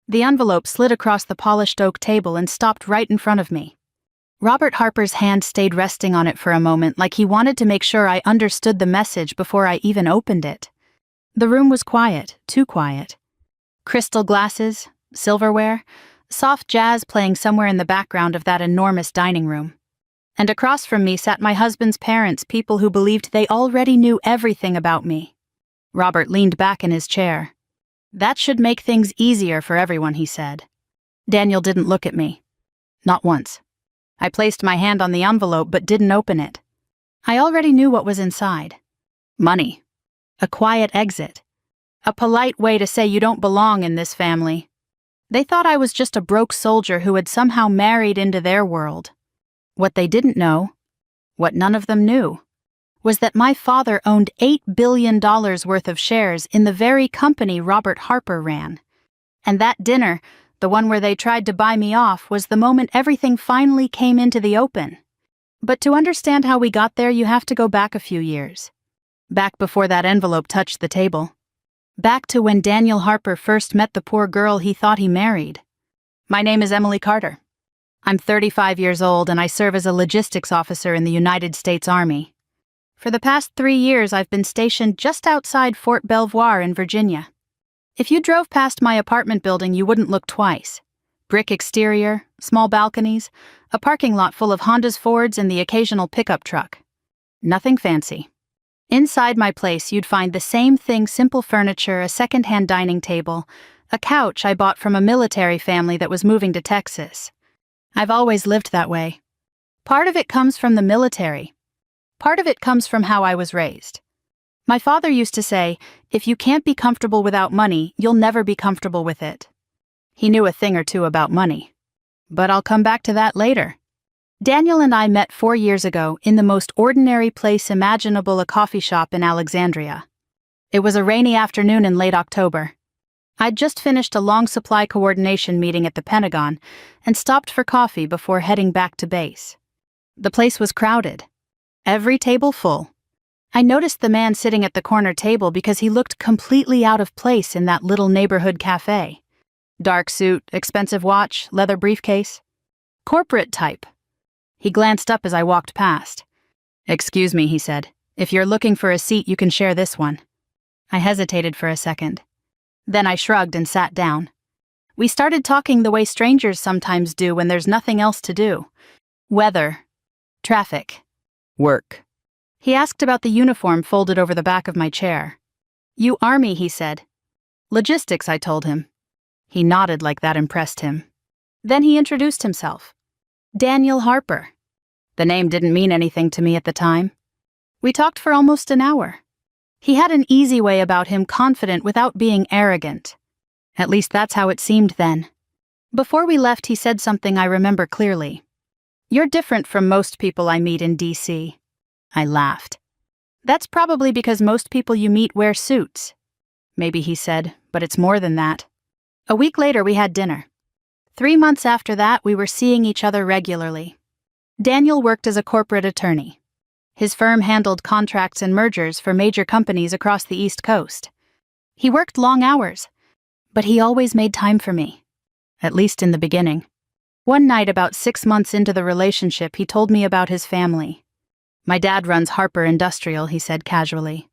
The envelope slid across the polished oak table and stopped right in front of me. Robert Harper's hand stayed resting on it for a moment, like he wanted to make sure I understood the message before I even opened it. The room was quiet, too quiet. Crystal glasses, silverware, soft jazz playing somewhere in the background of that enormous dining room. And across from me sat my husband's parents, people who believed they already knew everything about me. Robert leaned back in his chair. "That should make things easier for everyone," he said. Daniel didn't look at me. Not once. I placed my hand on the envelope but didn't open it. I already knew what was inside. Money. A quiet exit. A polite way to say you don't belong in this family. They thought I was just a broke soldier who had somehow married into their world. What they didn't know, what none of them knew, was that my father owned $8 billion worth of shares in the very company Robert Harper ran. And that dinner, the one where they tried to buy me off, was the moment everything finally came into the open. But to understand how we got there, you have to go back a few years. Back before that envelope touched the table. Back to when Daniel Harper first met the poor girl he thought he married. My name is Emily Carter. I'm 35 years old and I serve as a logistics officer in the United States Army. For the past 3 years, I've been stationed just outside Fort Belvoir in Virginia. If you drove past my apartment building, you wouldn't look twice. Brick exterior, small balconies, a parking lot full of Hondas, Fords, and the occasional pickup truck. Nothing fancy. Inside my place, you'd find the same thing: simple furniture, a second-hand dining table, a couch I bought from a military family that was moving to Texas. I've always lived that way. Part of it comes from the military. Part of it comes from how I was raised. My father used to say, if you can't be comfortable without money, you'll never be comfortable with it. He knew a thing or two about money. But I'll come back to that later. Daniel and I met 4 years ago in the most ordinary place imaginable, a coffee shop in Alexandria. It was a rainy afternoon in late October. I'd just finished a long supply coordination meeting at the Pentagon and stopped for coffee before heading back to base. The place was crowded. Every table full. I noticed the man sitting at the corner table because he looked completely out of place in that little neighborhood cafe. Dark suit, expensive watch, leather briefcase. Corporate type. He glanced up as I walked past. "Excuse me," he said. "If you're looking for a seat, you can share this one." I hesitated for a second. Then I shrugged and sat down. We started talking the way strangers sometimes do when there's nothing else to do. Weather. Traffic. Work. He asked about the uniform folded over the back of my chair. "You Army," he said. "Logistics," I told him. He nodded like that impressed him. Then he introduced himself. Daniel Harper. The name didn't mean anything to me at the time. We talked for almost an hour. He had an easy way about him, confident without being arrogant. At least that's how it seemed then. Before we left, he said something I remember clearly. "You're different from most people I meet in D.C. I laughed. "That's probably because most people you meet wear suits." "Maybe," he said, "but it's more than that." A week later, we had dinner. 3 months after that, we were seeing each other regularly. Daniel worked as a corporate attorney. His firm handled contracts and mergers for major companies across the East Coast. He worked long hours, but he always made time for me, at least in the beginning. One night, about 6 months into the relationship, he told me about his family. "My dad runs Harper Industrial," he said casually.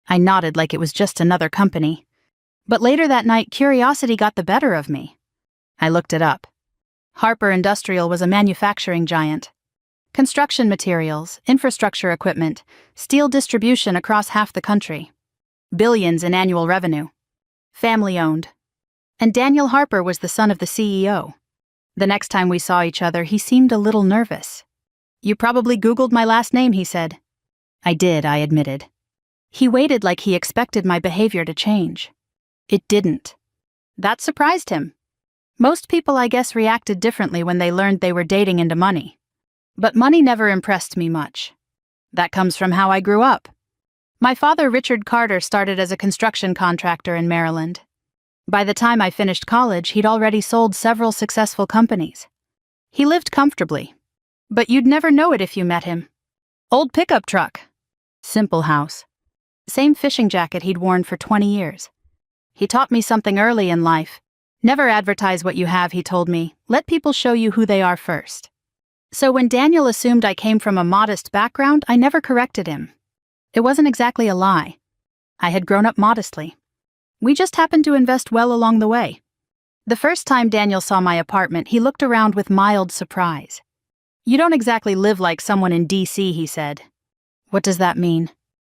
I nodded like it was just another company. But later that night, curiosity got the better of me. I looked it up. Harper Industrial was a manufacturing giant. Construction materials, infrastructure equipment, steel distribution across half the country. Billions in annual revenue. Family-owned. And Daniel Harper was the son of the CEO. The next time we saw each other, he seemed a little nervous. "You probably Googled my last name," he said. I did, I admitted. He waited like he expected my behavior to change. It didn't. That surprised him. Most people, I guess, reacted differently when they learned they were dating into money. But money never impressed me much. That comes from how I grew up. My father, Richard Carter, started as a construction contractor in Maryland. By the time I finished college, he'd already sold several successful companies. He lived comfortably. But you'd never know it if you met him. Old pickup truck. Simple house. Same fishing jacket he'd worn for 20 years. He taught me something early in life. Never advertise what you have, he told me. Let people show you who they are first. So when Daniel assumed I came from a modest background, I never corrected him. It wasn't exactly a lie. I had grown up modestly. We just happened to invest well along the way. The first time Daniel saw my apartment, he looked around with mild surprise. You don't exactly live like someone in DC, he said. What does that mean?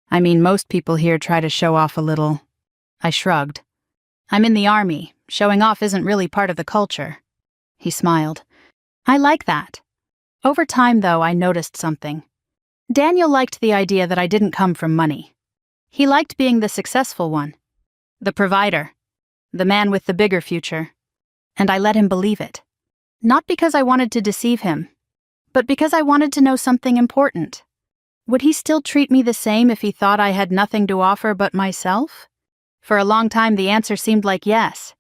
I mean, most people here try to show off a little. I shrugged. I'm in the army. Showing off isn't really part of the culture. He smiled. I like that. Over time, though, I noticed something. Daniel liked the idea that I didn't come from money. He liked being the successful one. The provider. The man with the bigger future. And I let him believe it. Not because I wanted to deceive him, but because I wanted to know something important. Would he still treat me the same if he thought I had nothing to offer but myself? For a long time, the answer seemed like yes.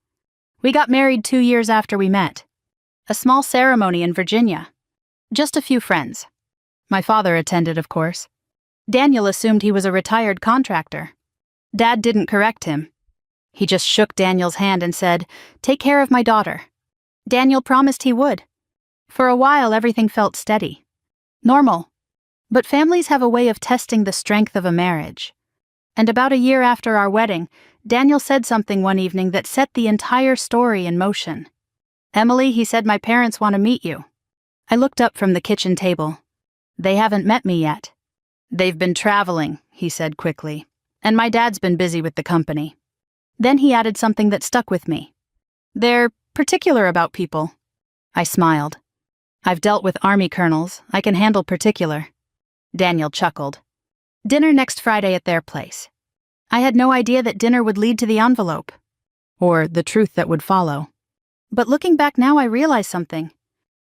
We got married 2 years after we met. A small ceremony in Virginia. Just a few friends. My father attended, of course. Daniel assumed he was a retired contractor. Dad didn't correct him. He just shook Daniel's hand and said, "Take care of my daughter." Daniel promised he would. For a while, everything felt steady. Normal. But families have a way of testing the strength of a marriage. And about a year after our wedding, Daniel said something one evening that set the entire story in motion. "Emily," he said, "my parents want to meet you." I looked up from the kitchen table. "They haven't met me yet." "They've been traveling," he said quickly, "and my dad's been busy with the company." Then he added something that stuck with me. "They're particular about people." I smiled. "I've dealt with army colonels. I can handle particular." Daniel chuckled. "Dinner next Friday at their place." I had no idea that dinner would lead to the envelope. Or the truth that would follow. But looking back now, I realize something.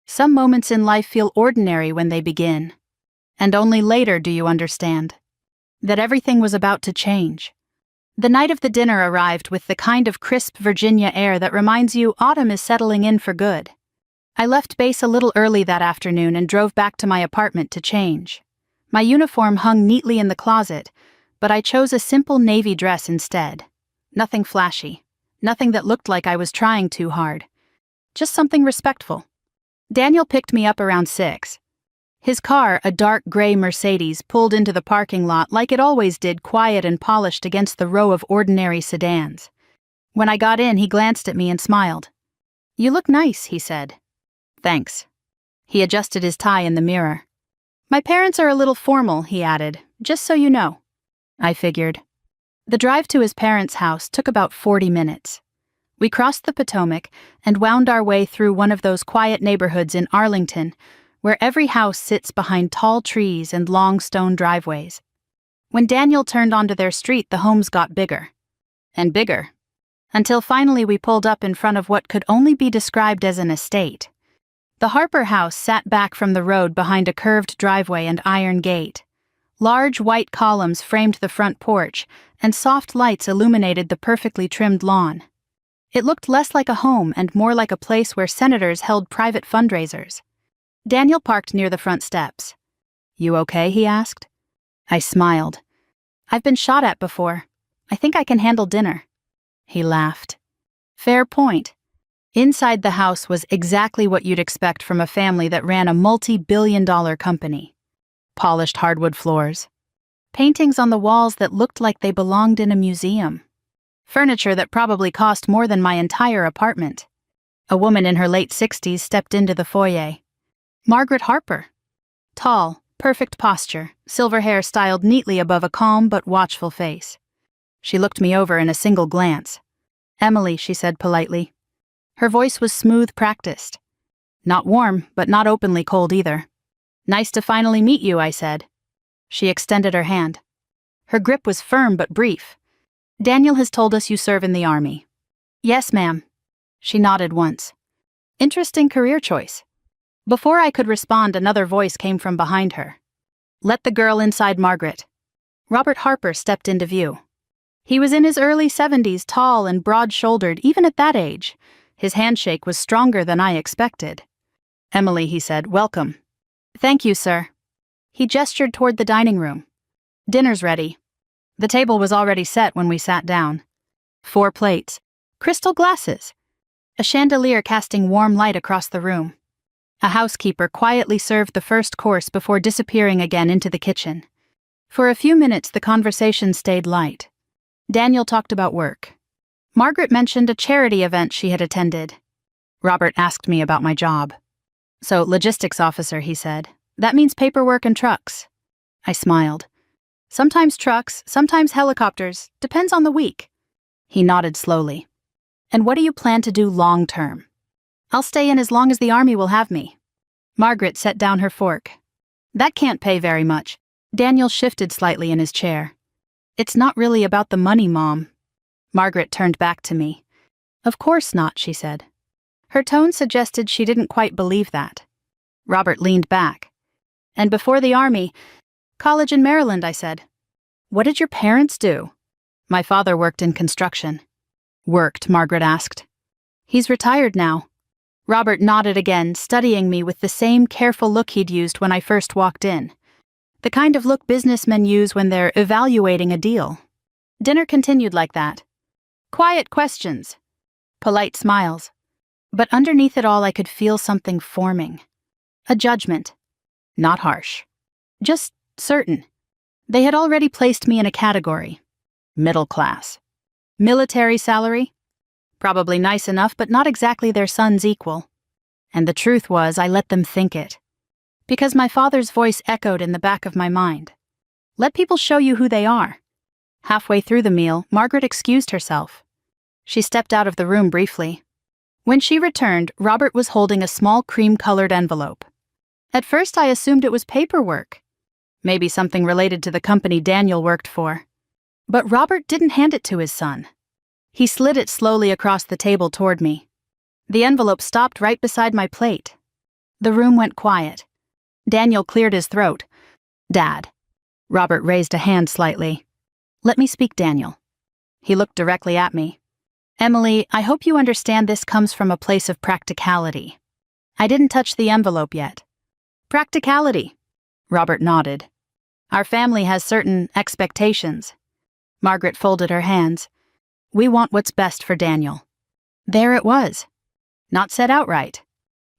Some moments in life feel ordinary when they begin. And only later do you understand that everything was about to change. The night of the dinner arrived with the kind of crisp Virginia air that reminds you autumn is settling in for good. I left base a little early that afternoon and drove back to my apartment to change. My uniform hung neatly in the closet, but I chose a simple navy dress instead. Nothing flashy. Nothing that looked like I was trying too hard. Just something respectful. Daniel picked me up around 6. His car, a dark gray Mercedes, pulled into the parking lot like it always did, quiet and polished against the row of ordinary sedans. When I got in, he glanced at me and smiled. "You look nice," he said. "Thanks." He adjusted his tie in the mirror. "My parents are a little formal," he added, "just so you know." I figured. The drive to his parents' house took about 40 minutes. We crossed the Potomac and wound our way through one of those quiet neighborhoods in Arlington, where every house sits behind tall trees and long stone driveways. When Daniel turned onto their street, the homes got bigger. And bigger. Until finally we pulled up in front of what could only be described as an estate. The Harper house sat back from the road behind a curved driveway and iron gate. Large white columns framed the front porch, and soft lights illuminated the perfectly trimmed lawn. It looked less like a home and more like a place where senators held private fundraisers. Daniel parked near the front steps. "You okay?" he asked. I smiled. "I've been shot at before. I think I can handle dinner." He laughed. "Fair point." Inside the house was exactly what you'd expect from a family that ran a multi-billion-dollar company. Polished hardwood floors. Paintings on the walls that looked like they belonged in a museum. Furniture that probably cost more than my entire apartment. A woman in her late 60s stepped into the foyer. Margaret Harper. Tall, perfect posture, silver hair styled neatly above a calm but watchful face. She looked me over in a single glance. "Emily," she said politely. Her voice was smooth, practiced. Not warm, but not openly cold either. "Nice to finally meet you," I said. She extended her hand. Her grip was firm but brief. "Daniel has told us you serve in the army." "Yes, ma'am." She nodded once. "Interesting career choice." Before I could respond, another voice came from behind her. "Let the girl inside, Margaret." Robert Harper stepped into view. He was in his early 70s, tall and broad-shouldered even at that age. His handshake was stronger than I expected. "Emily," he said, "welcome." "Thank you, sir." He gestured toward the dining room. "Dinner's ready." The table was already set when we sat down. 4 plates. Crystal glasses. a chandelier casting warm light across the room. A housekeeper quietly served the first course before disappearing again into the kitchen. For a few minutes, the conversation stayed light. Daniel talked about work. Margaret mentioned a charity event she had attended. Robert asked me about my job. So, logistics officer, he said. That means paperwork and trucks. I smiled. Sometimes trucks, sometimes helicopters, depends on the week. He nodded slowly. And what do you plan to do long term? I'll stay in as long as the army will have me. Margaret set down her fork. That can't pay very much. Daniel shifted slightly in his chair. It's not really about the money, Mom. Margaret turned back to me. Of course not, she said. Her tone suggested she didn't quite believe that. Robert leaned back. And before the army, college in Maryland, I said. What did your parents do? My father worked in construction. Worked, Margaret asked. He's retired now. Robert nodded again, studying me with the same careful look he'd used when I first walked in. The kind of look businessmen use when they're evaluating a deal. Dinner continued like that. Quiet questions. Polite smiles. But underneath it all I could feel something forming. A judgment. Not harsh. Just certain. They had already placed me in a category. Middle class. Military salary? Probably nice enough, but not exactly their son's equal. And the truth was, I let them think it. Because my father's voice echoed in the back of my mind. Let people show you who they are. Halfway through the meal, Margaret excused herself. She stepped out of the room briefly. When she returned, Robert was holding a small cream-colored envelope. At first, I assumed it was paperwork. Maybe something related to the company Daniel worked for. But Robert didn't hand it to his son. He slid it slowly across the table toward me. The envelope stopped right beside my plate. The room went quiet. Daniel cleared his throat. Dad. Robert raised a hand slightly. Let me speak, Daniel. He looked directly at me. Emily, I hope you understand this comes from a place of practicality. I didn't touch the envelope yet. Practicality. Robert nodded. Our family has certain expectations. Margaret folded her hands. We want what's best for Daniel. There it was. Not said outright,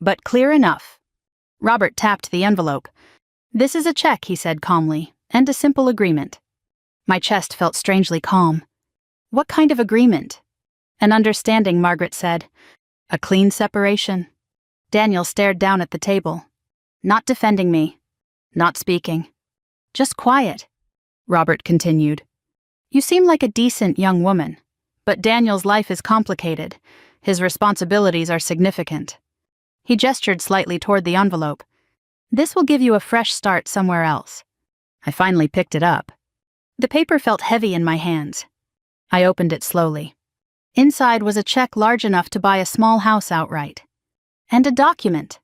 but clear enough. Robert tapped the envelope. This is a check, he said calmly, and a simple agreement. My chest felt strangely calm. What kind of agreement? An understanding, Margaret said. A clean separation. Daniel stared down at the table. Not defending me. Not speaking. Just quiet. Robert continued. You seem like a decent young woman. But Daniel's life is complicated. His responsibilities are significant. He gestured slightly toward the envelope. This will give you a fresh start somewhere else. I finally picked it up. The paper felt heavy in my hands. I opened it slowly. Inside was a check large enough to buy a small house outright. And a document.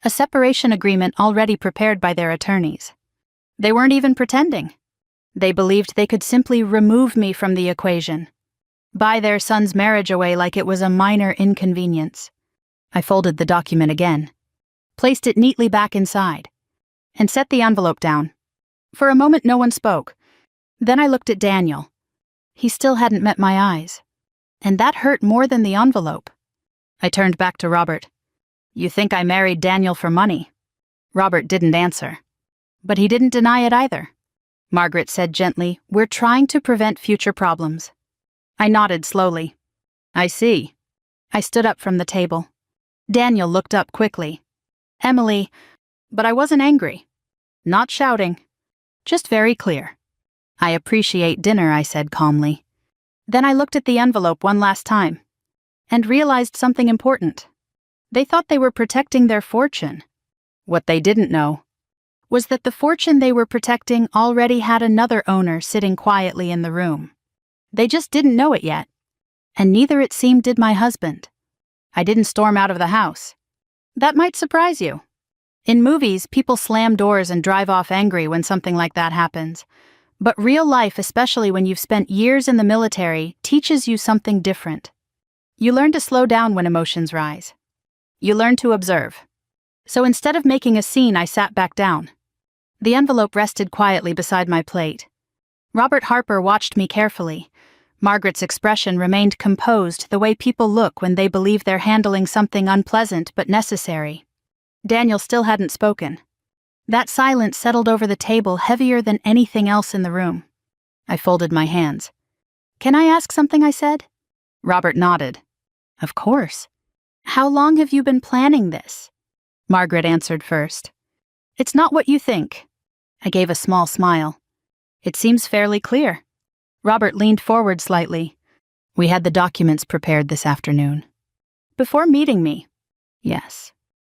A separation agreement already prepared by their attorneys. They weren't even pretending. They believed they could simply remove me from the equation. Buy their son's marriage away like it was a minor inconvenience. I folded the document again, placed it neatly back inside, and set the envelope down. For a moment no one spoke. Then I looked at Daniel. He still hadn't met my eyes. And that hurt more than the envelope. I turned back to Robert. You think I married Daniel for money? Robert didn't answer. But he didn't deny it either. Margaret said gently, We're trying to prevent future problems. I nodded slowly. I see. I stood up from the table. Daniel looked up quickly. Emily, but I wasn't angry. Not shouting. Just very clear. I appreciate dinner, I said calmly. Then I looked at the envelope one last time. And realized something important. They thought they were protecting their fortune. What they didn't know was that the fortune they were protecting already had another owner sitting quietly in the room. They just didn't know it yet. And neither, it seemed, did my husband. I didn't storm out of the house. That might surprise you. In movies, people slam doors and drive off angry when something like that happens. But real life, especially when you've spent years in the military, teaches you something different. You learn to slow down when emotions rise. You learn to observe. So instead of making a scene, I sat back down. The envelope rested quietly beside my plate. Robert Harper watched me carefully, Margaret's expression remained composed, the way people look when they believe they're handling something unpleasant but necessary. Daniel still hadn't spoken. That silence settled over the table, heavier than anything else in the room. I folded my hands. "Can I ask something?" I said. Robert nodded. "Of course." "How long have you been planning this?" Margaret answered first. "It's not what you think." I gave a small smile. "It seems fairly clear." Robert leaned forward slightly. "We had the documents prepared this afternoon." "Before meeting me?" "Yes."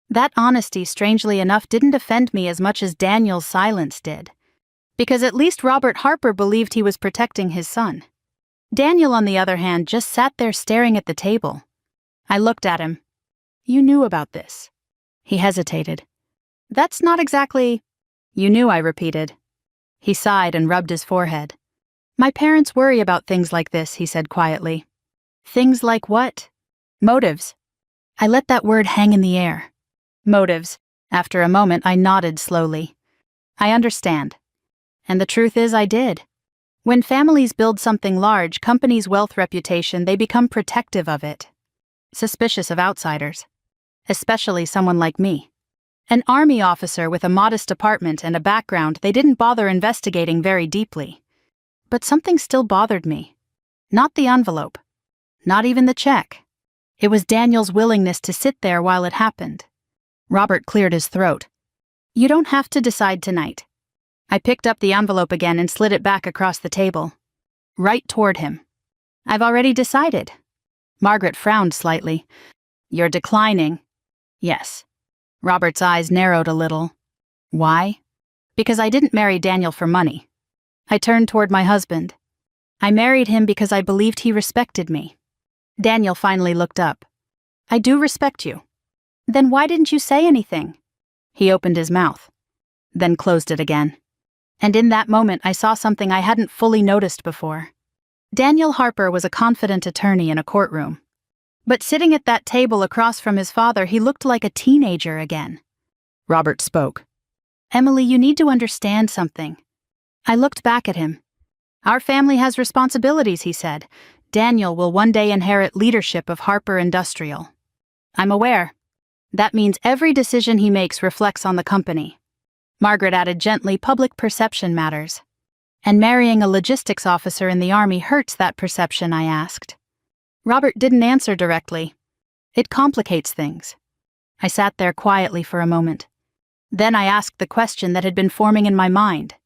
That honesty, strangely enough, didn't offend me as much as Daniel's silence did. Because at least Robert Harper believed he was protecting his son. Daniel, on the other hand, just sat there staring at the table. I looked at him. "You knew about this." He hesitated. "That's not exactly—" "You knew," I repeated. He sighed and rubbed his forehead. "My parents worry about things like this," he said quietly. "Things like what?" "Motives." I let that word hang in the air. Motives. After a moment, I nodded slowly. "I understand." And the truth is, I did. When families build something large, companies' wealth reputation, they become protective of it. Suspicious of outsiders. Especially someone like me. An army officer with a modest apartment and a background they didn't bother investigating very deeply. But something still bothered me. Not the envelope. Not even the check. It was Daniel's willingness to sit there while it happened. Robert cleared his throat. "You don't have to decide tonight." I picked up the envelope again and slid it back across the table. Right toward him. "I've already decided." Margaret frowned slightly. "You're declining." "Yes." Robert's eyes narrowed a little. "Why?" "Because I didn't marry Daniel for money." I turned toward my husband. "I married him because I believed he respected me." Daniel finally looked up. "I do respect you." "Then why didn't you say anything?" He opened his mouth, then closed it again. And in that moment I saw something I hadn't fully noticed before. Daniel Harper was a confident attorney in a courtroom. But sitting at that table across from his father, he looked like a teenager again. Robert spoke. "Emily, you need to understand something." I looked back at him. "Our family has responsibilities," he said. "Daniel will one day inherit leadership of Harper Industrial." "I'm aware. That means every decision he makes reflects on the company." Margaret added gently, "Public perception matters." "And marrying a logistics officer in the army hurts that perception?" I asked. Robert didn't answer directly. "It complicates things." I sat there quietly for a moment. Then I asked the question that had been forming in my mind.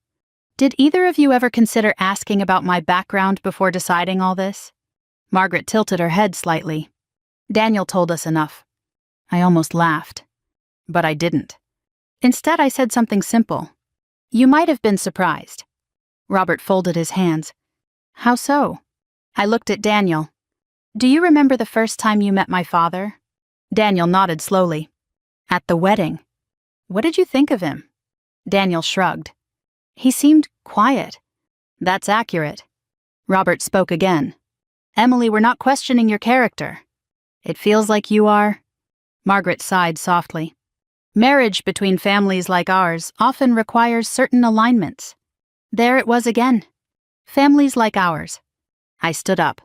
"Did either of you ever consider asking about my background before deciding all this?" Margaret tilted her head slightly. "Daniel told us enough." I almost laughed. But I didn't. Instead, I said something simple. "You might have been surprised." Robert folded his hands. "How so?" I looked at Daniel. "Do you remember the first time you met my father?" Daniel nodded slowly. "At the wedding." "What did you think of him?" Daniel shrugged. "He seemed quiet." "That's accurate." Robert spoke again. "Emily, we're not questioning your character." "It feels like you are." Margaret sighed softly. "Marriage between families like ours often requires certain alignments." There it was again. Families like ours. I stood up.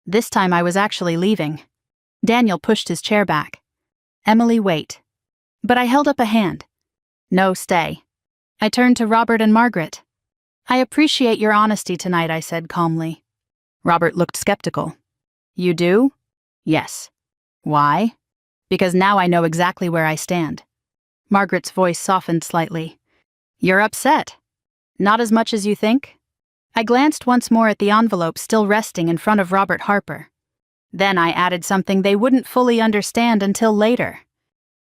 This time I was actually leaving. Daniel pushed his chair back. "Emily, wait." But I held up a hand. "No, stay." I turned to Robert and Margaret. "I appreciate your honesty tonight," I said calmly. Robert looked skeptical. "You do?" "Yes." "Why?" "Because now I know exactly where I stand." Margaret's voice softened slightly. "You're upset." "Not as much as you think." I glanced once more at the envelope still resting in front of Robert Harper. Then I added something they wouldn't fully understand until later.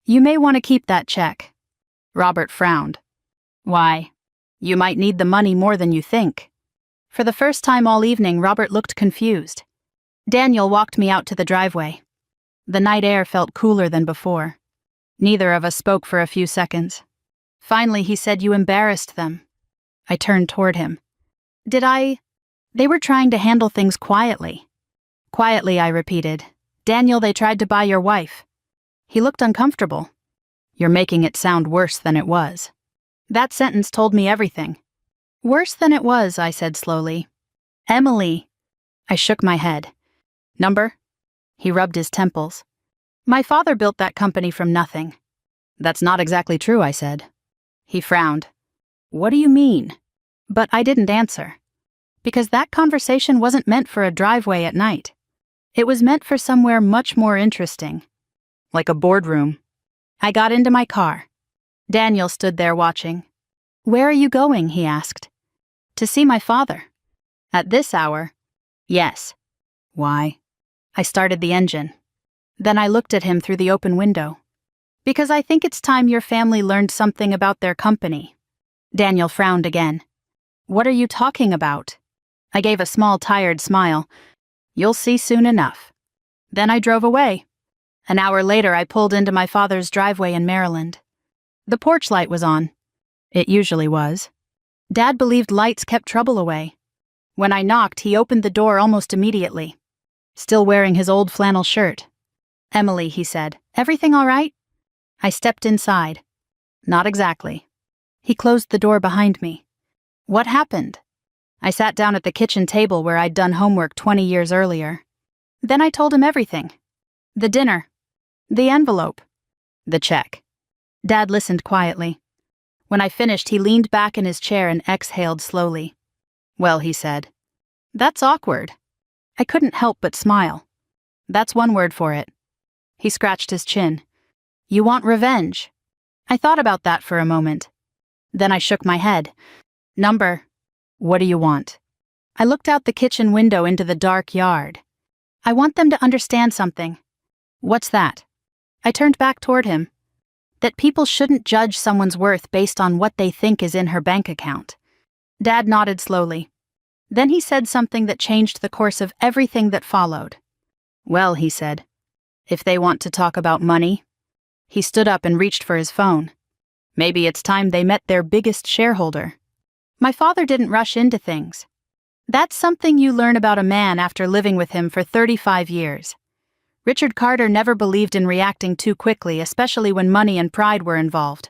"You may want to keep that check." Robert frowned. "Why?" "You might need the money more than you think." For the first time all evening, Robert looked confused. Daniel walked me out to the driveway. The night air felt cooler than before. Neither of us spoke for a few seconds. Finally, he said, "You embarrassed them." I turned toward him. "Did I?" "They were trying to handle things quietly." "Quietly," I repeated. "Daniel, they tried to buy your wife." He looked uncomfortable. "You're making it sound worse than it was." That sentence told me everything. "Worse than it was," I said slowly. "Emily." I shook my head. Number? He rubbed his temples. My father built that company from nothing. That's not exactly true, I said. He frowned. What do you mean? But I didn't answer. Because that conversation wasn't meant for a driveway at night. It was meant for somewhere much more interesting. Like a boardroom. I got into my car. Daniel stood there watching. Where are you going? He asked. To see my father. At this hour? Yes. Why? I started the engine. Then I looked at him through the open window. Because I think it's time your family learned something about their company. Daniel frowned again. What are you talking about? I gave a small tired smile. You'll see soon enough. Then I drove away. An hour later I pulled into my father's driveway in Maryland. The porch light was on. It usually was. Dad believed lights kept trouble away. When I knocked, he opened the door almost immediately. Still wearing his old flannel shirt. Emily, he said, everything all right? I stepped inside. Not exactly. He closed the door behind me. What happened? I sat down at the kitchen table where I'd done homework 20 years earlier. Then I told him everything. The dinner. The envelope. The check. Dad listened quietly. When I finished, he leaned back in his chair and exhaled slowly. Well, he said. That's awkward. I couldn't help but smile. That's one word for it. He scratched his chin. You want revenge? I thought about that for a moment. Then I shook my head. Number. What do you want? I looked out the kitchen window into the dark yard. I want them to understand something. What's that? I turned back toward him. That people shouldn't judge someone's worth based on what they think is in her bank account. Dad nodded slowly. Then he said something that changed the course of everything that followed. Well, he said, if they want to talk about money. He stood up and reached for his phone. Maybe it's time they met their biggest shareholder. My father didn't rush into things. That's something you learn about a man after living with him for 35 years. Richard Carter never believed in reacting too quickly, especially when money and pride were involved.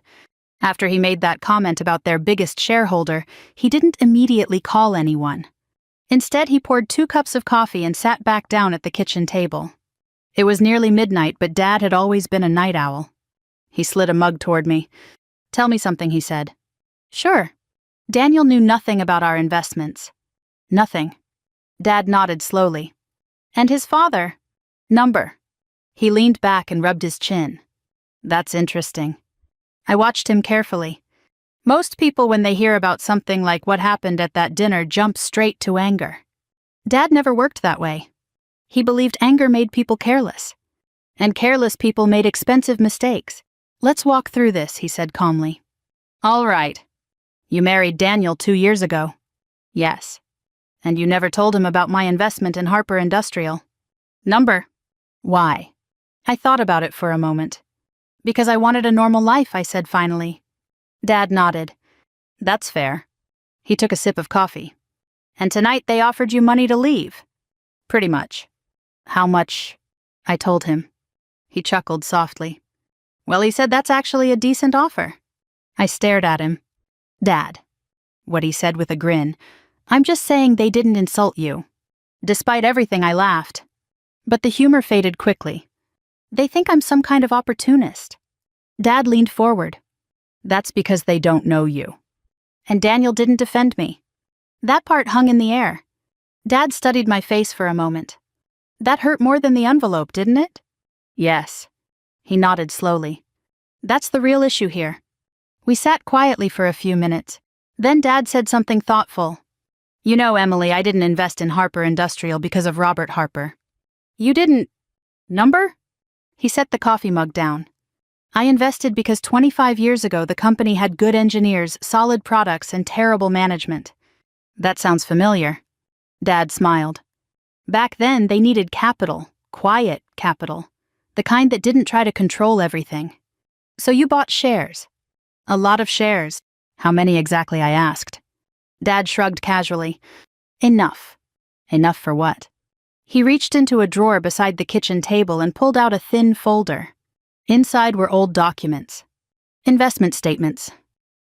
After he made that comment about their biggest shareholder, he didn't immediately call anyone. Instead, he poured 2 cups of coffee and sat back down at the kitchen table. It was nearly midnight, but Dad had always been a night owl. He slid a mug toward me. Tell me something, he said. Sure. Daniel knew nothing about our investments. Nothing. Dad nodded slowly. And his father? Number. He leaned back and rubbed his chin. That's interesting. I watched him carefully. Most people, when they hear about something like what happened at that dinner, jump straight to anger. Dad never worked that way. He believed anger made people careless. And careless people made expensive mistakes. Let's walk through this, he said calmly. All right. You married Daniel 2 years ago. Yes. And you never told him about my investment in Harper Industrial. Number. Why? I thought about it for a moment. Because I wanted a normal life, I said finally. Dad nodded. That's fair. He took a sip of coffee. And tonight they offered you money to leave. Pretty much. How much? I told him. He chuckled softly. Well, he said that's actually a decent offer. I stared at him. Dad. What he said with a grin. I'm just saying they didn't insult you. Despite everything, I laughed. But the humor faded quickly. They think I'm some kind of opportunist. Dad leaned forward. That's because they don't know you. And Daniel didn't defend me. That part hung in the air. Dad studied my face for a moment. That hurt more than the envelope, didn't it? Yes. He nodded slowly. That's the real issue here. We sat quietly for a few minutes. Then Dad said something thoughtful. You know, Emily, I didn't invest in Harper Industrial because of Robert Harper. You didn't... Number? He set the coffee mug down. I invested because 25 years ago the company had good engineers, solid products, and terrible management. That sounds familiar. Dad smiled. Back then, they needed capital, quiet capital, the kind that didn't try to control everything. So you bought shares. A lot of shares. How many exactly, I asked. Dad shrugged casually. Enough. Enough for what? He reached into a drawer beside the kitchen table and pulled out a thin folder. Inside were old documents. Investment statements.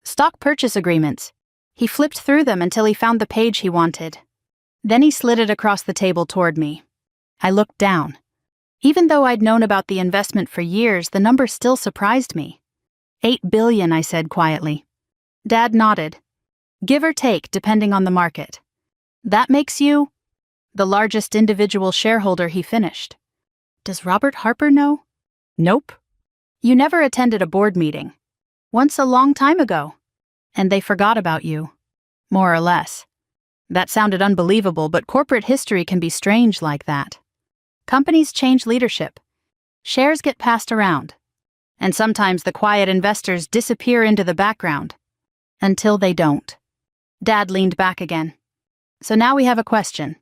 Stock purchase agreements. He flipped through them until he found the page he wanted. Then he slid it across the table toward me. I looked down. Even though I'd known about the investment for years, the number still surprised me. $8 billion, I said quietly. Dad nodded. Give or take, depending on the market. That makes you the largest individual shareholder, he finished. Does Robert Harper know? Nope. You never attended a board meeting. Once a long time ago. And they forgot about you. More or less. That sounded unbelievable, but corporate history can be strange like that. Companies change leadership. Shares get passed around. And sometimes the quiet investors disappear into the background. Until they don't. Dad leaned back again. So now we have a question.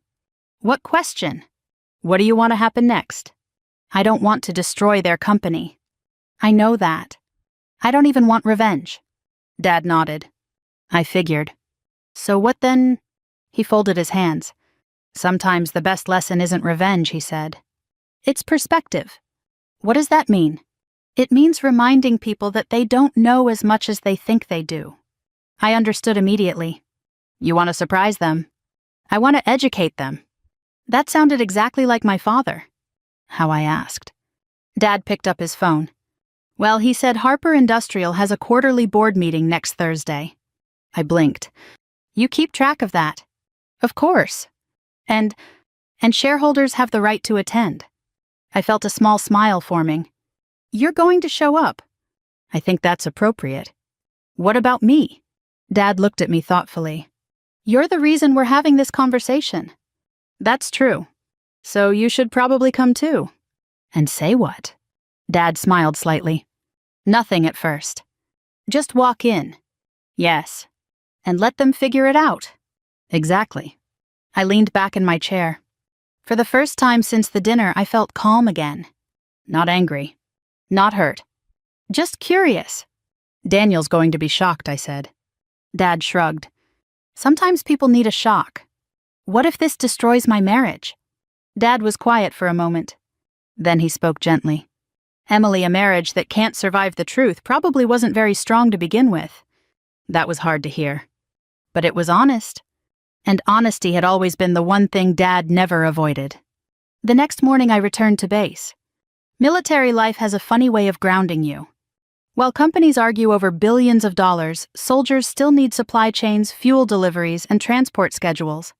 What question? What do you want to happen next? I don't want to destroy their company. I know that. I don't even want revenge. Dad nodded. I figured. So what then? He folded his hands. Sometimes the best lesson isn't revenge, he said. It's perspective. What does that mean? It means reminding people that they don't know as much as they think they do. I understood immediately. You want to surprise them. I want to educate them. That sounded exactly like my father. How, I asked. Dad picked up his phone. Well, he said Harper Industrial has a quarterly board meeting next Thursday. I blinked. You keep track of that? Of course. And shareholders have the right to attend. I felt a small smile forming. You're going to show up. I think that's appropriate. What about me? Dad looked at me thoughtfully. You're the reason we're having this conversation. That's true. So you should probably come too. And say what? Dad smiled slightly. Nothing at first. Just walk in. Yes. And let them figure it out. Exactly. I leaned back in my chair. For the first time since the dinner, I felt calm again. Not angry. Not hurt. Just curious. Daniel's going to be shocked, I said. Dad shrugged. Sometimes people need a shock. What if this destroys my marriage? Dad was quiet for a moment. Then he spoke gently. Emily, a marriage that can't survive the truth probably wasn't very strong to begin with. That was hard to hear. But it was honest. And honesty had always been the one thing Dad never avoided. The next morning I returned to base. Military life has a funny way of grounding you. While companies argue over billions of dollars, soldiers still need supply chains, fuel deliveries, and transport schedules.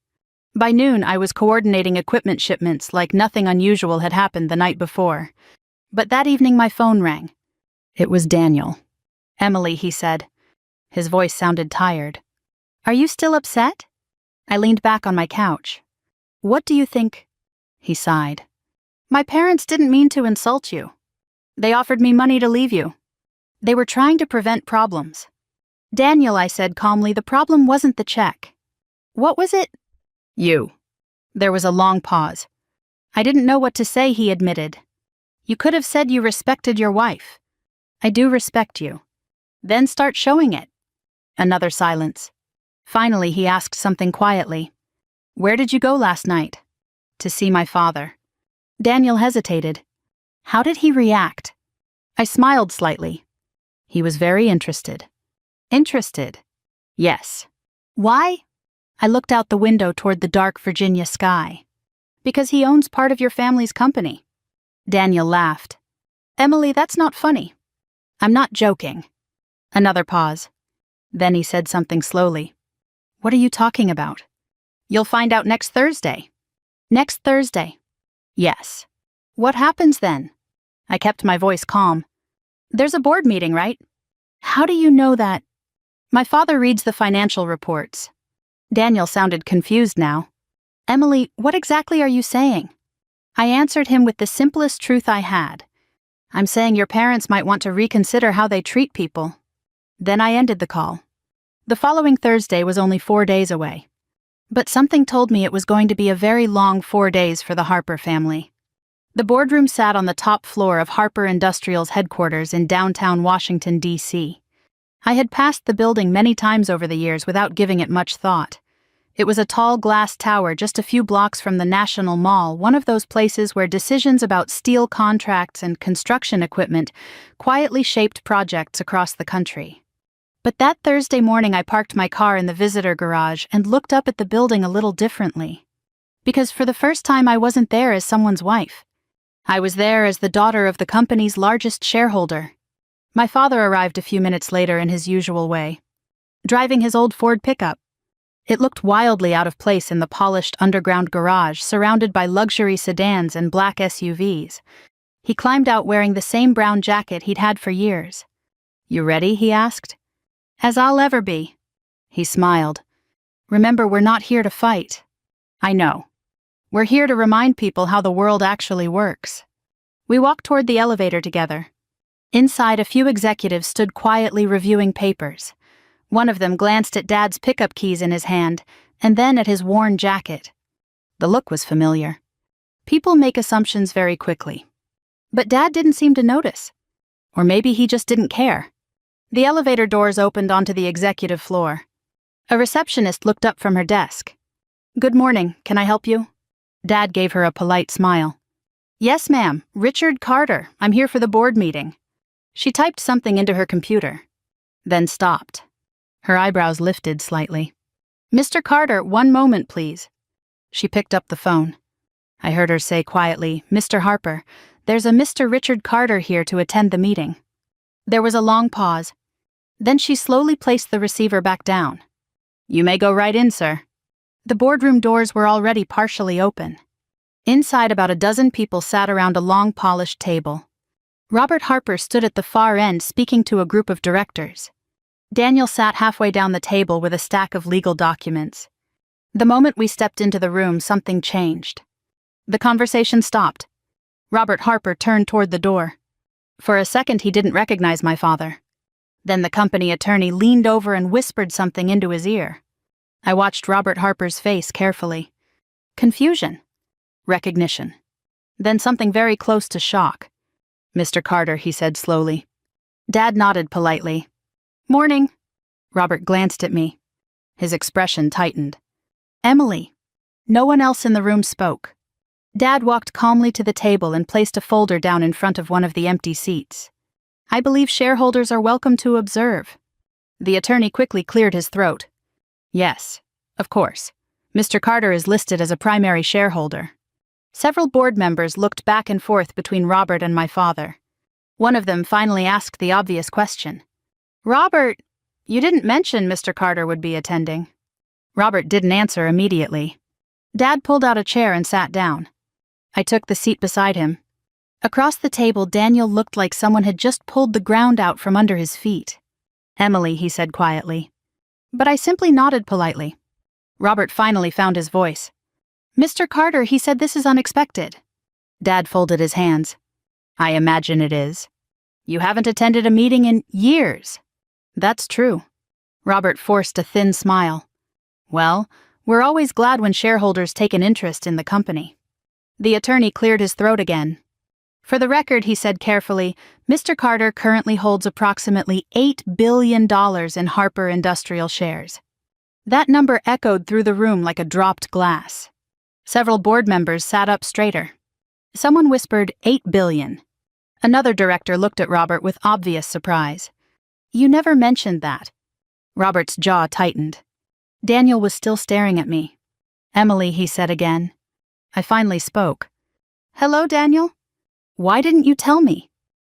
By noon, I was coordinating equipment shipments like nothing unusual had happened the night before. But that evening my phone rang. It was Daniel. Emily, he said. His voice sounded tired. Are you still upset? I leaned back on my couch. What do you think? He sighed. My parents didn't mean to insult you. They offered me money to leave you. They were trying to prevent problems. Daniel, I said calmly, the problem wasn't the check. What was it? You. There was a long pause. I didn't know what to say, he admitted. You could have said you respected your wife. I do respect you. Then start showing it. Another silence. Finally, he asked something quietly. Where did you go last night? To see my father. Daniel hesitated. How did he react? I smiled slightly. He was very interested. Interested? Yes. Why? I looked out the window toward the dark Virginia sky. Because he owns part of your family's company. Daniel laughed. Emily, that's not funny. I'm not joking. Another pause. Then he said something slowly. What are you talking about? You'll find out next Thursday. Next Thursday. Yes. What happens then? I kept my voice calm. There's a board meeting, right? How do you know that? My father reads the financial reports. Daniel sounded confused now. Emily, what exactly are you saying? I answered him with the simplest truth I had. I'm saying your parents might want to reconsider how they treat people. Then I ended the call. The following Thursday was only 4 days away. But something told me it was going to be a very long 4 days for the Harper family. The boardroom sat on the top floor of Harper Industrial's headquarters in downtown Washington, D.C. I had passed the building many times over the years without giving it much thought. It was a tall glass tower just a few blocks from the National Mall, one of those places where decisions about steel contracts and construction equipment quietly shaped projects across the country. But that Thursday morning I parked my car in the visitor garage and looked up at the building a little differently. Because for the first time I wasn't there as someone's wife. I was there as the daughter of the company's largest shareholder. My father arrived a few minutes later in his usual way, driving his old Ford pickup. It looked wildly out of place in the polished underground garage surrounded by luxury sedans and black SUVs. He climbed out wearing the same brown jacket he'd had for years. "You ready?" he asked. "As I'll ever be." He smiled. "Remember, we're not here to fight." "I know. We're here to remind people how the world actually works." We walked toward the elevator together. Inside, a few executives stood quietly reviewing papers. One of them glanced at Dad's pickup keys in his hand, and then at his worn jacket. The look was familiar. People make assumptions very quickly. But Dad didn't seem to notice. Or maybe he just didn't care. The elevator doors opened onto the executive floor. A receptionist looked up from her desk. "Good morning, can I help you?" Dad gave her a polite smile. "Yes, ma'am, Richard Carter. I'm here for the board meeting." She typed something into her computer, then stopped. Her eyebrows lifted slightly. "Mr. Carter, one moment, please." She picked up the phone. I heard her say quietly, "Mr. Harper, there's a Mr. Richard Carter here to attend the meeting." There was a long pause. Then she slowly placed the receiver back down. "You may go right in, sir." The boardroom doors were already partially open. Inside, about a dozen people sat around a long polished table. Robert Harper stood at the far end speaking to a group of directors. Daniel sat halfway down the table with a stack of legal documents. The moment we stepped into the room, something changed. The conversation stopped. Robert Harper turned toward the door. For a second, he didn't recognize my father. Then the company attorney leaned over and whispered something into his ear. I watched Robert Harper's face carefully. Confusion. Recognition. Then something very close to shock. "Mr. Carter," he said slowly. Dad nodded politely. "Morning." Robert glanced at me. His expression tightened. "Emily." No one else in the room spoke. Dad walked calmly to the table and placed a folder down in front of one of the empty seats. "I believe shareholders are welcome to observe." The attorney quickly cleared his throat. "Yes, of course. Mr. Carter is listed as a primary shareholder." Several board members looked back and forth between Robert and my father. One of them finally asked the obvious question. "Robert, you didn't mention Mr. Carter would be attending." Robert didn't answer immediately. Dad pulled out a chair and sat down. I took the seat beside him. Across the table, Daniel looked like someone had just pulled the ground out from under his feet. "Emily," he said quietly. But I simply nodded politely. Robert finally found his voice. "Mr. Carter, he said this is unexpected." Dad folded his hands. "I imagine it is. You haven't attended a meeting in years." "That's true." Robert forced a thin smile. "Well, we're always glad when shareholders take an interest in the company." The attorney cleared his throat again. "For the record," he said carefully, "Mr. Carter currently holds approximately $8 billion in Harper Industrial shares." That number echoed through the room like a dropped glass. Several board members sat up straighter. Someone whispered, $8 billion. Another director looked at Robert with obvious surprise. "You never mentioned that." Robert's jaw tightened. Daniel was still staring at me. "Emily," he said again. I finally spoke. "Hello, Daniel?" "Why didn't you tell me?"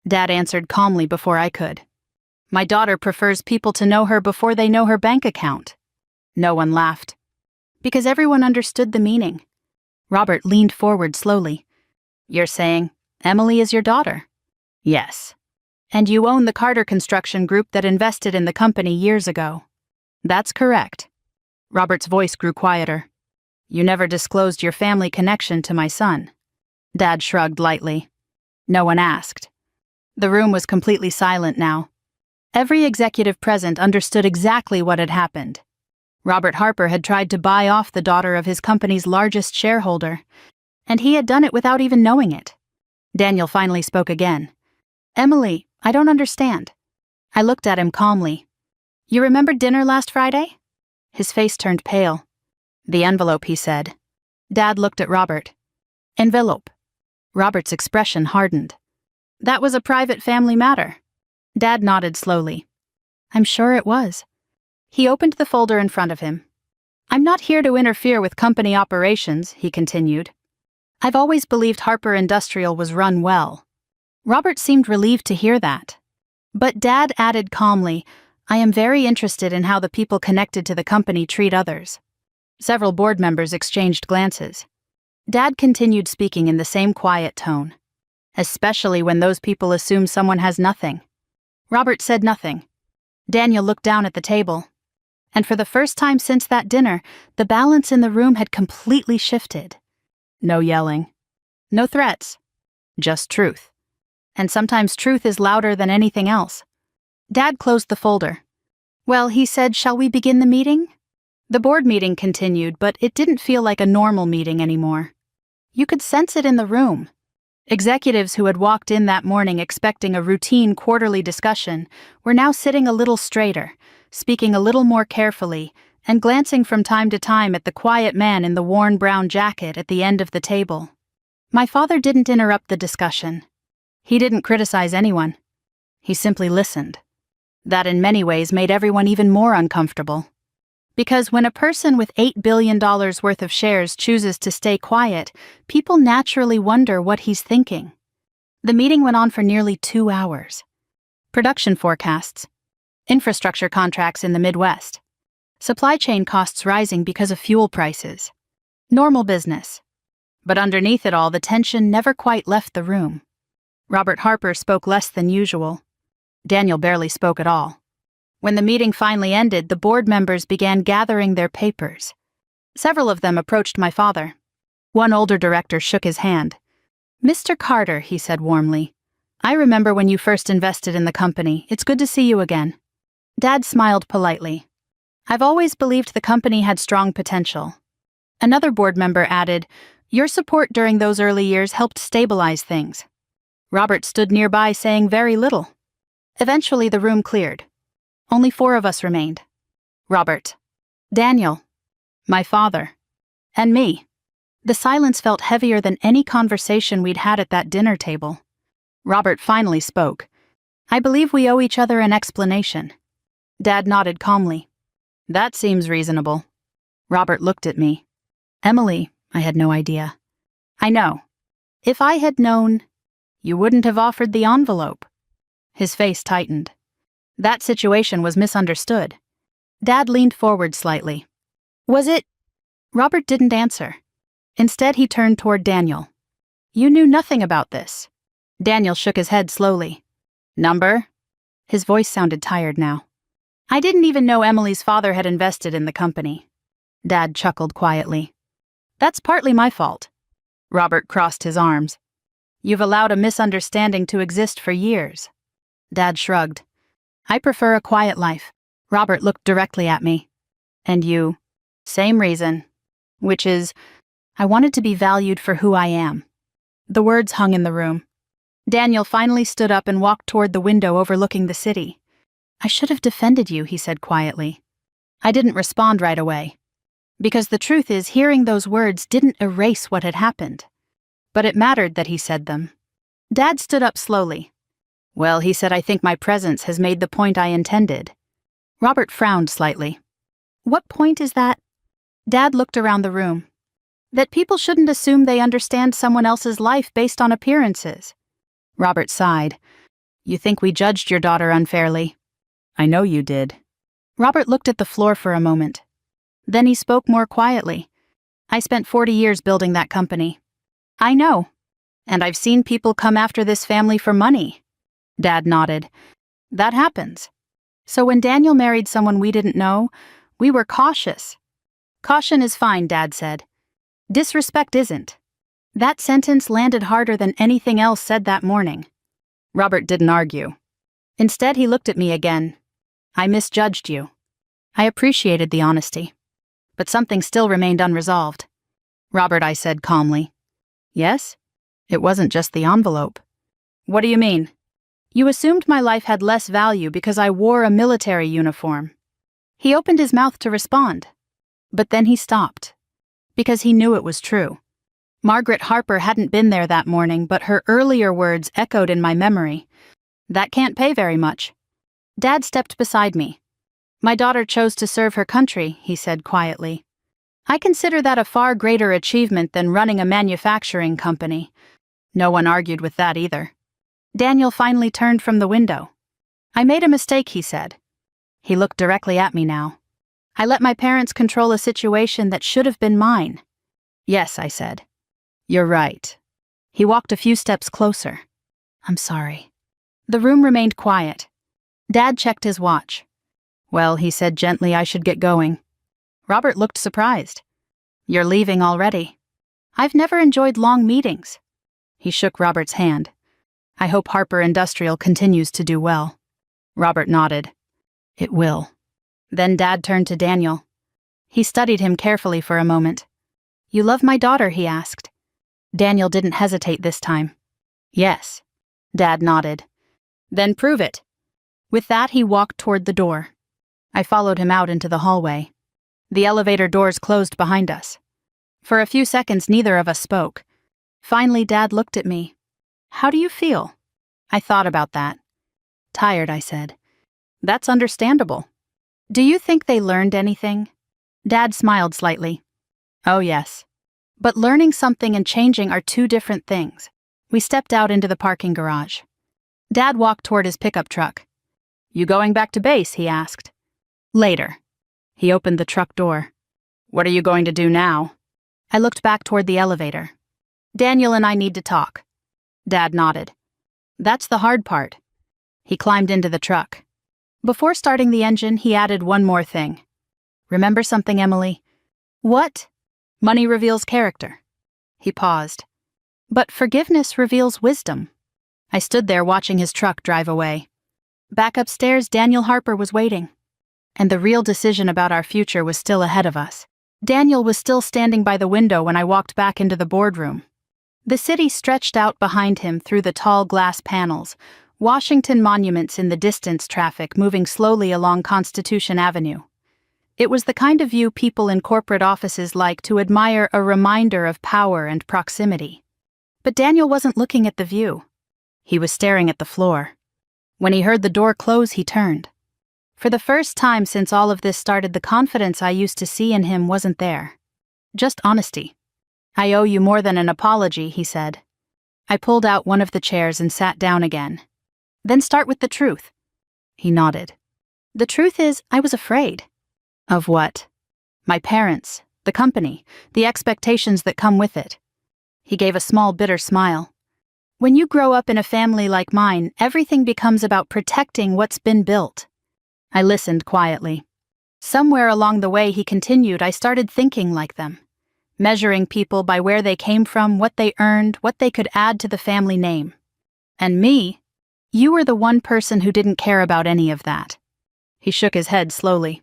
Dad answered calmly before I could. "My daughter prefers people to know her before they know her bank account." No one laughed. Because everyone understood the meaning. Robert leaned forward slowly. "You're saying Emily is your daughter?" "Yes." "And you own the Carter Construction Group that invested in the company years ago?" "That's correct." Robert's voice grew quieter. "You never disclosed your family connection to my son." Dad shrugged lightly. No one asked. The room was completely silent now. Every executive present understood exactly what had happened. Robert Harper had tried to buy off the daughter of his company's largest shareholder, and he had done it without even knowing it. Daniel finally spoke again. "Emily, I don't understand." I looked at him calmly. "You remember dinner last Friday?" His face turned pale. "The envelope," he said. Dad looked at Robert. "Envelope." Robert's expression hardened. "That was a private family matter." Dad nodded slowly. "I'm sure it was." He opened the folder in front of him. I'm not here to interfere with company operations, he continued. I've always believed Harper Industrial was run well. Robert seemed relieved to hear that. But Dad added calmly, I am very interested in how the people connected to the company treat others. Several board members exchanged glances. Dad continued speaking in the same quiet tone. Especially when those people assume someone has nothing. Robert said nothing. Daniel looked down at the table. And for the first time since that dinner, the balance in the room had completely shifted. No yelling. No threats. Just truth. And sometimes truth is louder than anything else. Dad closed the folder. Well, he said, shall we begin the meeting? The board meeting continued, but it didn't feel like a normal meeting anymore. You could sense it in the room. Executives who had walked in that morning expecting a routine quarterly discussion were now sitting a little straighter, speaking a little more carefully, and glancing from time to time at the quiet man in the worn brown jacket at the end of the table. My father didn't interrupt the discussion. He didn't criticize anyone. He simply listened. That in many ways made everyone even more uncomfortable. Because when a person with $8 billion worth of shares chooses to stay quiet, people naturally wonder what he's thinking. The meeting went on for nearly 2 hours. Production forecasts. Infrastructure contracts in the Midwest. Supply chain costs rising because of fuel prices. Normal business. But underneath it all, the tension never quite left the room. Robert Harper spoke less than usual. Daniel barely spoke at all. When the meeting finally ended, the board members began gathering their papers. Several of them approached my father. One older director shook his hand. Mr. Carter, he said warmly, I remember when you first invested in the company. It's good to see you again. Dad smiled politely. I've always believed the company had strong potential. Another board member added, your support during those early years helped stabilize things. Robert stood nearby saying very little. Eventually the room cleared. Only 4 of us remained. Robert, Daniel, my father, and me. The silence felt heavier than any conversation we'd had at that dinner table. Robert finally spoke. I believe we owe each other an explanation. Dad nodded calmly. That seems reasonable. Robert looked at me. Emily, I had no idea. I know. If I had known, you wouldn't have offered the envelope. His face tightened. That situation was misunderstood. Dad leaned forward slightly. Was it? Robert didn't answer. Instead, he turned toward Daniel. You knew nothing about this. Daniel shook his head slowly. Number? His voice sounded tired now. I didn't even know Emily's father had invested in the company. Dad chuckled quietly. That's partly my fault. Robert crossed his arms. You've allowed a misunderstanding to exist for years. Dad shrugged. I prefer a quiet life. Robert looked directly at me. And you? Same reason. Which is, I wanted to be valued for who I am. The words hung in the room. Daniel finally stood up and walked toward the window overlooking the city. I should have defended you, he said quietly. I didn't respond right away. Because the truth is, hearing those words didn't erase what had happened. But it mattered that he said them. Dad stood up slowly. Well, he said, I think my presence has made the point I intended. Robert frowned slightly. What point is that? Dad looked around the room. That people shouldn't assume they understand someone else's life based on appearances. Robert sighed. You think we judged your daughter unfairly? I know you did. Robert looked at the floor for a moment. Then he spoke more quietly. I spent 40 years building that company. I know. And I've seen people come after this family for money. Dad nodded. That happens. So when Daniel married someone we didn't know, we were cautious. Caution is fine, Dad said. Disrespect isn't. That sentence landed harder than anything else said that morning. Robert didn't argue. Instead, he looked at me again. I misjudged you. I appreciated the honesty. But something still remained unresolved. Robert, I said calmly. Yes? It wasn't just the envelope. What do you mean? You assumed my life had less value because I wore a military uniform. He opened his mouth to respond. But then he stopped. Because he knew it was true. Margaret Harper hadn't been there that morning, but her earlier words echoed in my memory. That can't pay very much. Dad stepped beside me. My daughter chose to serve her country, he said quietly. I consider that a far greater achievement than running a manufacturing company. No one argued with that either. Daniel finally turned from the window. I made a mistake, he said. He looked directly at me now. I let my parents control a situation that should have been mine. Yes, I said. You're right. He walked a few steps closer. I'm sorry. The room remained quiet. Dad checked his watch. Well, he said gently, I should get going. Robert looked surprised. You're leaving already. I've never enjoyed long meetings. He shook Robert's hand. I hope Harper Industrial continues to do well. Robert nodded. It will. Then Dad turned to Daniel. He studied him carefully for a moment. You love my daughter, he asked. Daniel didn't hesitate this time. Yes. Dad nodded. Then prove it. With that, he walked toward the door. I followed him out into the hallway. The elevator doors closed behind us. For a few seconds, neither of us spoke. Finally, Dad looked at me. How do you feel? I thought about that. Tired, I said. That's understandable. Do you think they learned anything? Dad smiled slightly. Oh, yes. But learning something and changing are two different things. We stepped out into the parking garage. Dad walked toward his pickup truck. You going back to base? He asked. Later. He opened the truck door. What are you going to do now? I looked back toward the elevator. Daniel and I need to talk. Dad nodded. That's the hard part. He climbed into the truck. Before starting the engine, he added one more thing. Remember something, Emily? What? Money reveals character. He paused. But forgiveness reveals wisdom. I stood there watching his truck drive away. Back upstairs, Daniel Harper was waiting. And the real decision about our future was still ahead of us. Daniel was still standing by the window when I walked back into the boardroom. The city stretched out behind him through the tall glass panels, Washington monuments in the distance, traffic moving slowly along Constitution Avenue. It was the kind of view people in corporate offices like to admire, a reminder of power and proximity. But Daniel wasn't looking at the view. He was staring at the floor. When he heard the door close, he turned. For the first time since all of this started, the confidence I used to see in him wasn't there. Just honesty. I owe you more than an apology, he said. I pulled out one of the chairs and sat down again. Then start with the truth. He nodded. The truth is, I was afraid. Of what? My parents, the company, the expectations that come with it. He gave a small, bitter smile. When you grow up in a family like mine, everything becomes about protecting what's been built. I listened quietly. Somewhere along the way, he continued, I started thinking like them. Measuring people by where they came from, what they earned, what they could add to the family name. And me, you were the one person who didn't care about any of that. He shook his head slowly.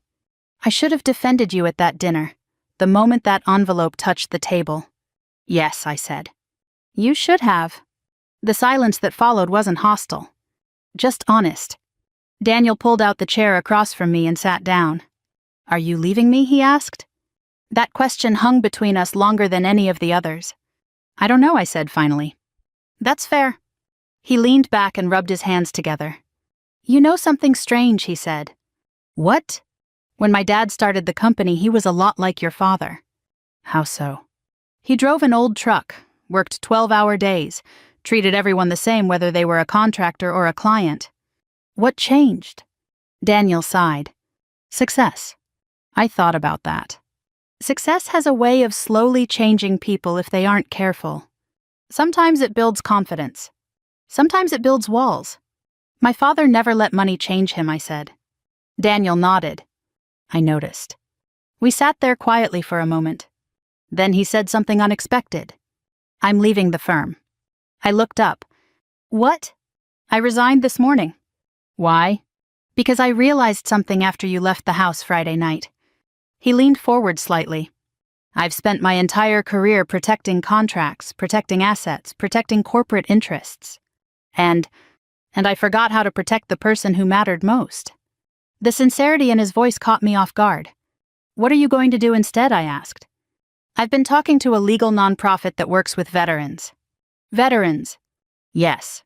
I should have defended you at that dinner, the moment that envelope touched the table. Yes, I said. You should have. The silence that followed wasn't hostile. Just honest. Daniel pulled out the chair across from me and sat down. Are you leaving me? He asked. That question hung between us longer than any of the others. I don't know, I said finally. That's fair. He leaned back and rubbed his hands together. You know something strange, he said. What? When my dad started the company, he was a lot like your father. How so? He drove an old truck, worked 12-hour days, treated everyone the same whether they were a contractor or a client. What changed? Daniel sighed. Success. I thought about that. Success has a way of slowly changing people if they aren't careful. Sometimes it builds confidence. Sometimes it builds walls. My father never let money change him, I said. Daniel nodded. I noticed. We sat there quietly for a moment. Then he said something unexpected. I'm leaving the firm. I looked up. What? I resigned this morning. Why? Because I realized something after you left the house Friday night. He leaned forward slightly. I've spent my entire career protecting contracts, protecting assets, protecting corporate interests. And I forgot how to protect the person who mattered most. The sincerity in his voice caught me off guard. What are you going to do instead? I asked. I've been talking to a legal nonprofit that works with veterans. Veterans? Yes.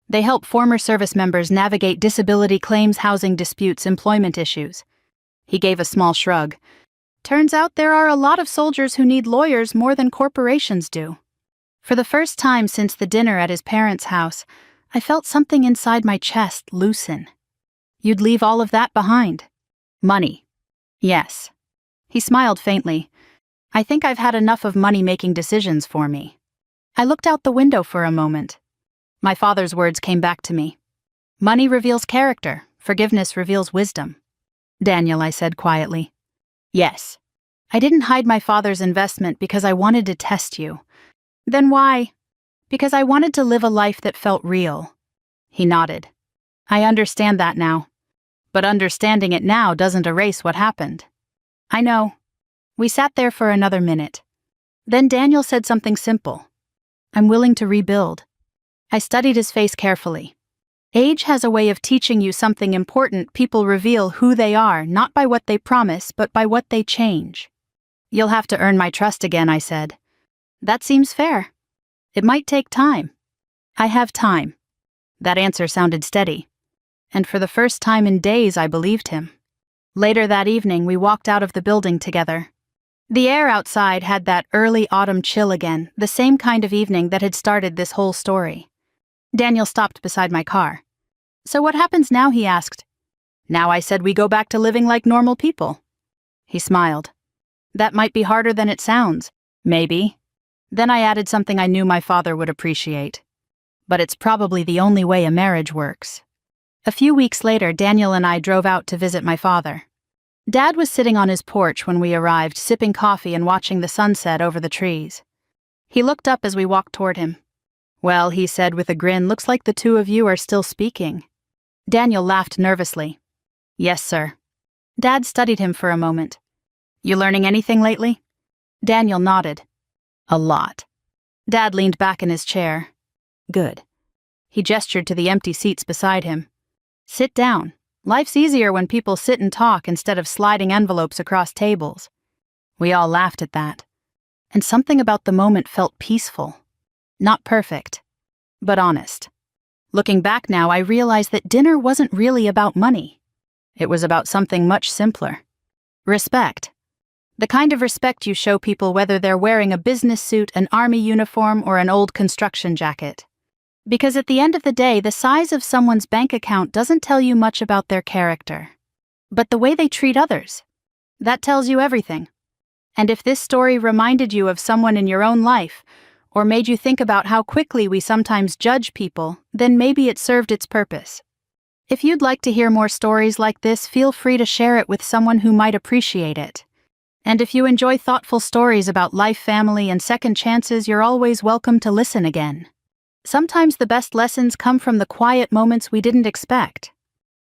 They help former service members navigate disability claims, housing disputes, employment issues. He gave a small shrug. Turns out there are a lot of soldiers who need lawyers more than corporations do. For the first time since the dinner at his parents' house, I felt something inside my chest loosen. You'd leave all of that behind. Money. Yes. He smiled faintly. I think I've had enough of money making decisions for me. I looked out the window for a moment. My father's words came back to me. Money reveals character. Forgiveness reveals wisdom. Daniel, I said quietly. Yes. I didn't hide my father's investment because I wanted to test you. Then why? Because I wanted to live a life that felt real. He nodded. I understand that now. But understanding it now doesn't erase what happened. I know. We sat there for another minute. Then Daniel said something simple. I'm willing to rebuild. I studied his face carefully. Age has a way of teaching you something important. People reveal who they are, not by what they promise, but by what they change. You'll have to earn my trust again, I said. That seems fair. It might take time. I have time. That answer sounded steady. And for the first time in days, I believed him. Later that evening, we walked out of the building together. The air outside had that early autumn chill again, the same kind of evening that had started this whole story. Daniel stopped beside my car. So what happens now, he asked. Now I said we go back to living like normal people. He smiled. That might be harder than it sounds. Maybe. Then I added something I knew my father would appreciate. But it's probably the only way a marriage works. A few weeks later, Daniel and I drove out to visit my father. Dad was sitting on his porch when we arrived, sipping coffee and watching the sunset over the trees. He looked up as we walked toward him. Well, he said with a grin, looks like the two of you are still speaking. Daniel laughed nervously. Yes, sir. Dad studied him for a moment. You learning anything lately? Daniel nodded. A lot. Dad leaned back in his chair. Good. He gestured to the empty seats beside him. Sit down. Life's easier when people sit and talk instead of sliding envelopes across tables. We all laughed at that. And something about the moment felt peaceful. Not perfect, but honest. Looking back now, I realized that dinner wasn't really about money. It was about something much simpler. Respect. The kind of respect you show people whether they're wearing a business suit, an army uniform, or an old construction jacket. Because at the end of the day, the size of someone's bank account doesn't tell you much about their character. But the way they treat others, that tells you everything. And if this story reminded you of someone in your own life, or made you think about how quickly we sometimes judge people, then maybe it served its purpose. If you'd like to hear more stories like this, feel free to share it with someone who might appreciate it. And if you enjoy thoughtful stories about life, family, and second chances, you're always welcome to listen again. Sometimes the best lessons come from the quiet moments we didn't expect.